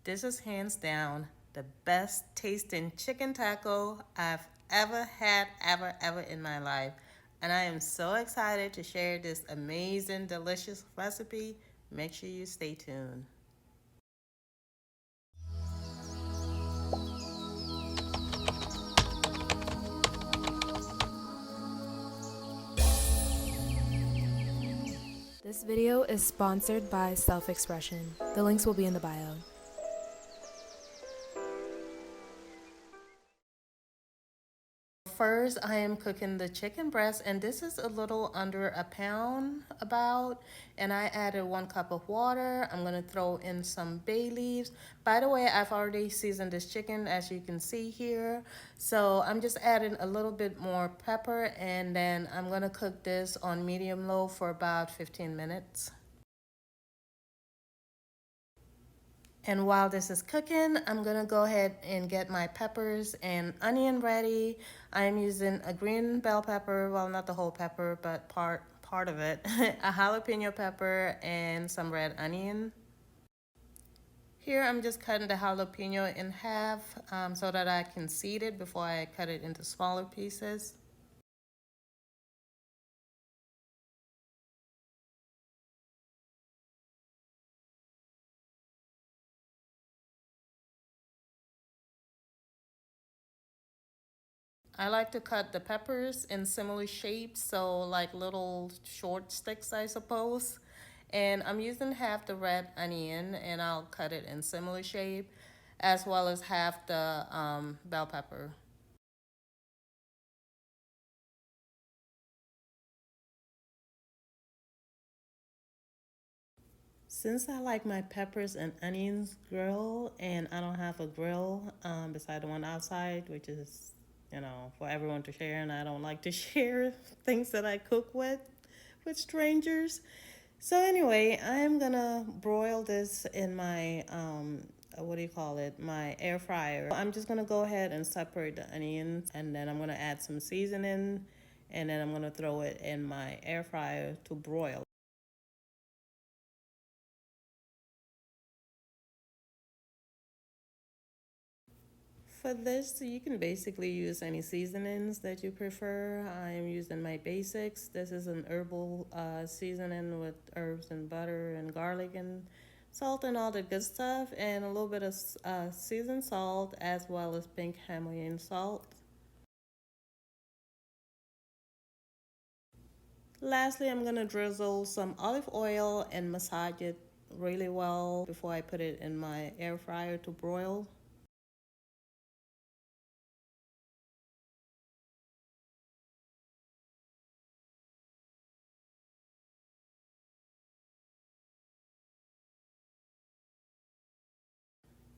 This is hands down the best tasting chicken taco I've ever had, ever in my life. And I am so excited to share this amazing, delicious recipe. Make sure you stay tuned. This video is sponsored by Self-Expression. The links will be in the bio. First, I am cooking the chicken breast, and this is a little under a pound about. And I added 1 cup of water. I'm gonna throw in some bay leaves. By the way, I've already seasoned this chicken, as you can see here. So I'm just adding a little bit more pepper, and then I'm gonna cook this on medium low for about 15 minutes. And while this is cooking, I'm gonna go ahead and get my peppers and onion ready. I'm using a green bell pepper, well, not the whole pepper, but part of it, a jalapeno pepper and some red onion. Here I'm just cutting the jalapeno in half so that I can seed it before I cut it into smaller pieces. I like to cut the peppers in similar shapes, so like little short sticks, I suppose. And I'm using half the red onion, and I'll cut it in similar shape, as well as half the bell pepper. Since I like my peppers and onions grilled, and I don't have a grill beside the one outside, which is, for everyone to share, and I don't like to share things that I cook with strangers. So anyway, I'm gonna broil this in my what do you call it? My air fryer. I'm just gonna go ahead and separate the onions, and then I'm gonna add some seasoning, and then I'm gonna throw it in my air fryer to broil. For this, you can basically use any seasonings that you prefer. I am using my basics. This is an herbal seasoning with herbs and butter and garlic and salt and all the good stuff, and a little bit of seasoned salt as well as pink Himalayan salt. Lastly, I'm gonna drizzle some olive oil and massage it really well before I put it in my air fryer to broil.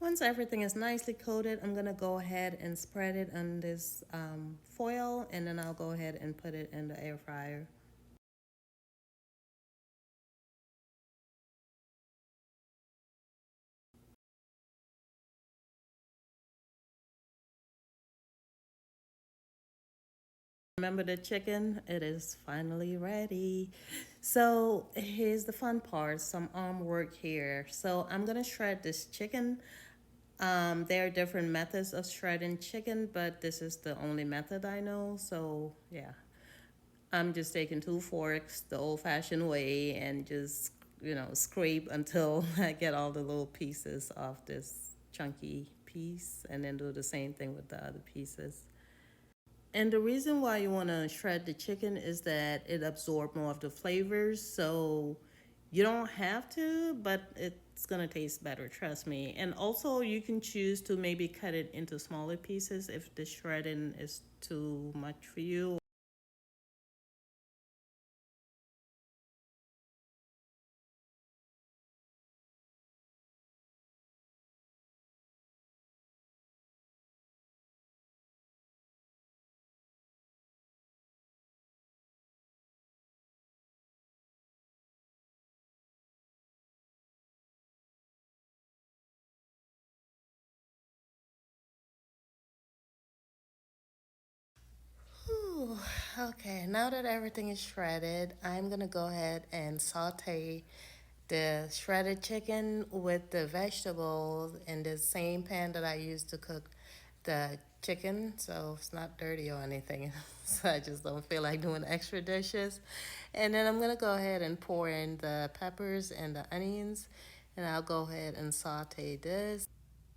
Once everything is nicely coated, I'm gonna go ahead and spread it on this foil, and then I'll go ahead and put it in the air fryer. Remember the chicken? It is finally ready. So here's the fun part, some arm work here. So I'm gonna shred this chicken. There are different methods of shredding chicken, but this is the only method I know. So yeah, I'm just taking 2 forks the old-fashioned way and just, scrape until I get all the little pieces of this chunky piece, and then do the same thing with the other pieces. And the reason why you want to shred the chicken is that it absorbs more of the flavors. So you don't have to, but it's going to taste better, trust me. And also, you can choose to maybe cut it into smaller pieces if the shredding is too much for you. Whew. Okay, now that everything is shredded, I'm gonna go ahead and saute the shredded chicken with the vegetables in the same pan that I used to cook the chicken, so it's not dirty or anything. So I just don't feel like doing extra dishes. And then I'm gonna go ahead and pour in the peppers and the onions, and I'll go ahead and saute this.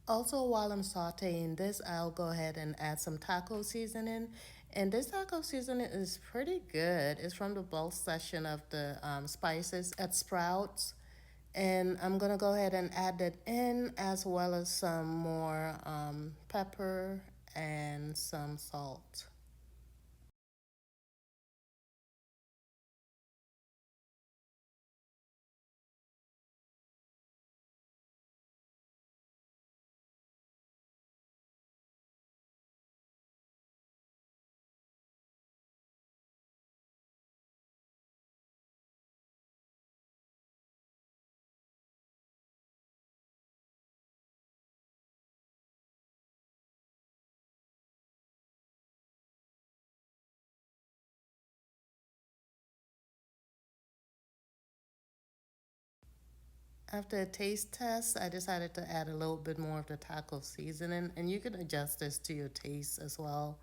Also, while I'm sauteing this, I'll go ahead and add some taco seasoning. And this taco seasoning is pretty good. It's from the bulk section of the spices at Sprouts. And I'm gonna go ahead and add that in, as well as some more pepper and some salt. After a taste test, I decided to add a little bit more of the taco seasoning, and you can adjust this to your taste as well.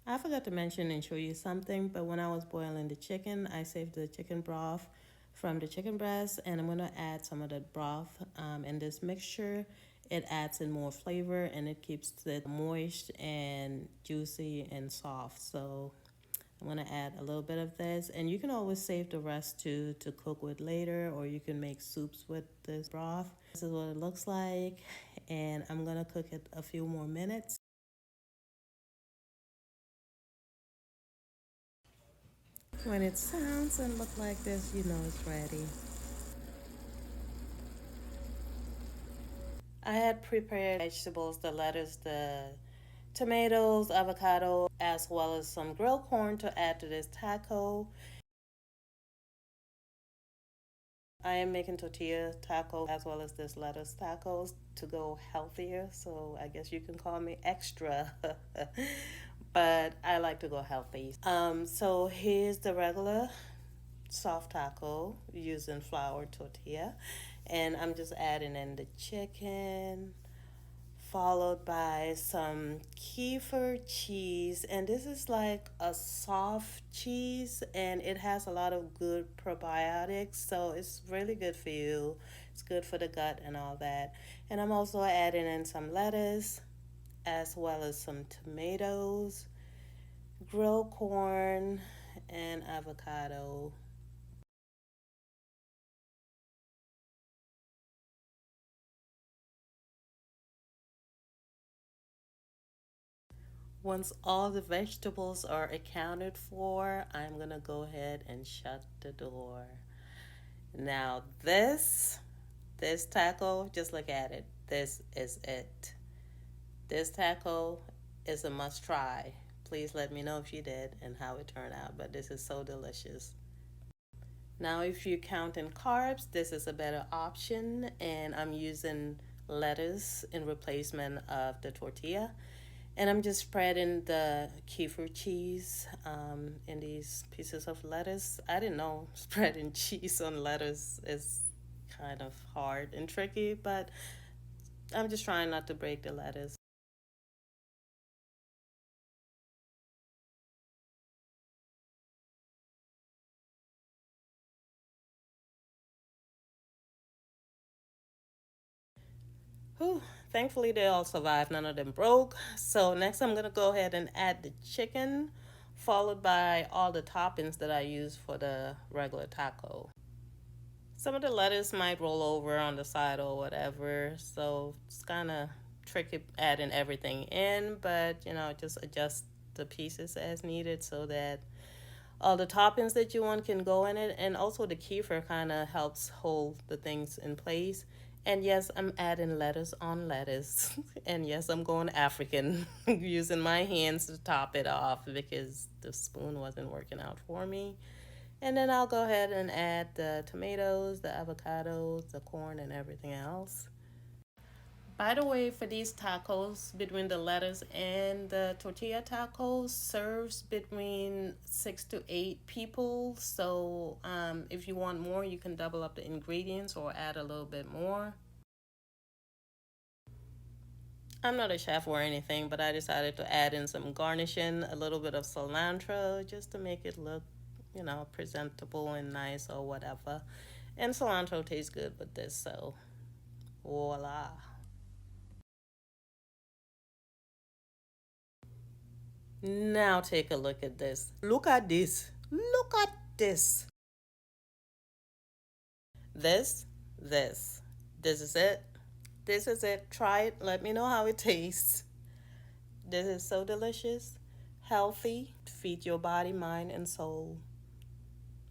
I forgot to mention and show you something, but when I was boiling the chicken, I saved the chicken broth from the chicken breast, and I'm gonna add some of that broth in this mixture. It adds in more flavor and it keeps it moist and juicy and soft. So I'm gonna add a little bit of this, and you can always save the rest to cook with later, or you can make soups with this broth. This is what it looks like, and I'm gonna cook it a few more minutes. When it sounds and look like this, you know it's ready. I had prepared vegetables, the lettuce, the tomatoes, avocado, as well as some grilled corn to add to this taco. I am making tortilla tacos as well as this lettuce tacos to go healthier. So I guess you can call me extra, but I like to go healthy. So here's the regular soft taco using flour tortilla, and I'm just adding in the chicken, followed by some kefir cheese. And this is like a soft cheese, and it has a lot of good probiotics, so it's really good for you. It's good for the gut and all that. And I'm also adding in some lettuce, as well as some tomatoes, grilled corn, and avocado. Once all the vegetables are accounted for, I'm going to go ahead and shut the door. Now, this taco, just look at it. This is it. This taco is a must try. Please let me know if you did and how it turned out, but this is so delicious. Now, if you count in carbs, this is a better option, and I'm using lettuce in replacement of the tortilla. And I'm just spreading the kefir cheese in these pieces of lettuce. I didn't know spreading cheese on lettuce is kind of hard and tricky, but I'm just trying not to break the lettuce. Whew, thankfully, they all survived. None of them broke. So next, I'm gonna go ahead and add the chicken, followed by all the toppings that I use for the regular taco. Some of the lettuce might roll over on the side or whatever, so it's kind of tricky adding everything in, but just adjust the pieces as needed so that all the toppings that you want can go in it. And also, the kefir kind of helps hold the things in place. And yes, I'm adding lettuce on lettuce. And yes, I'm going African, using my hands to top it off because the spoon wasn't working out for me. And then I'll go ahead and add the tomatoes, the avocados, the corn, and everything else. By the way, for these tacos, between the lettuce and the tortilla tacos, serves between 6 to 8 people. So if you want more, you can double up the ingredients or add a little bit more. I'm not a chef or anything, but I decided to add in some garnishing, a little bit of cilantro, just to make it look, presentable and nice or whatever. And cilantro tastes good with this, so voila. Now take a look at this. Look at this. Look at this. This, this. This is it. This is it. Try it. Let me know how it tastes. This is so delicious, healthy, feed your body, mind, and soul.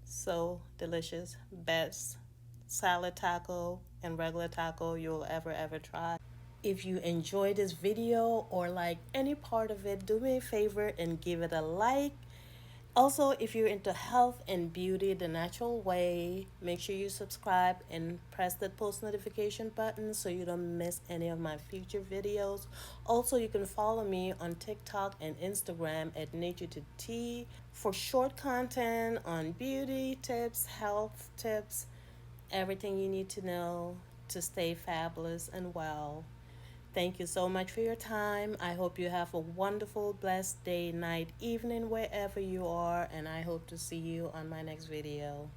So delicious. Best salad taco and regular taco you'll ever try. If you enjoy this video or like any part of it, do me a favor and give it a like. Also, if you're into health and beauty the natural way, make sure you subscribe and press that post notification button so you don't miss any of my future videos. Also, you can follow me on TikTok and Instagram at Nature to Tea for short content on beauty tips, health tips, everything you need to know to stay fabulous and well. Thank you so much for your time. I hope you have a wonderful, blessed day, night, evening, wherever you are, and I hope to see you on my next video.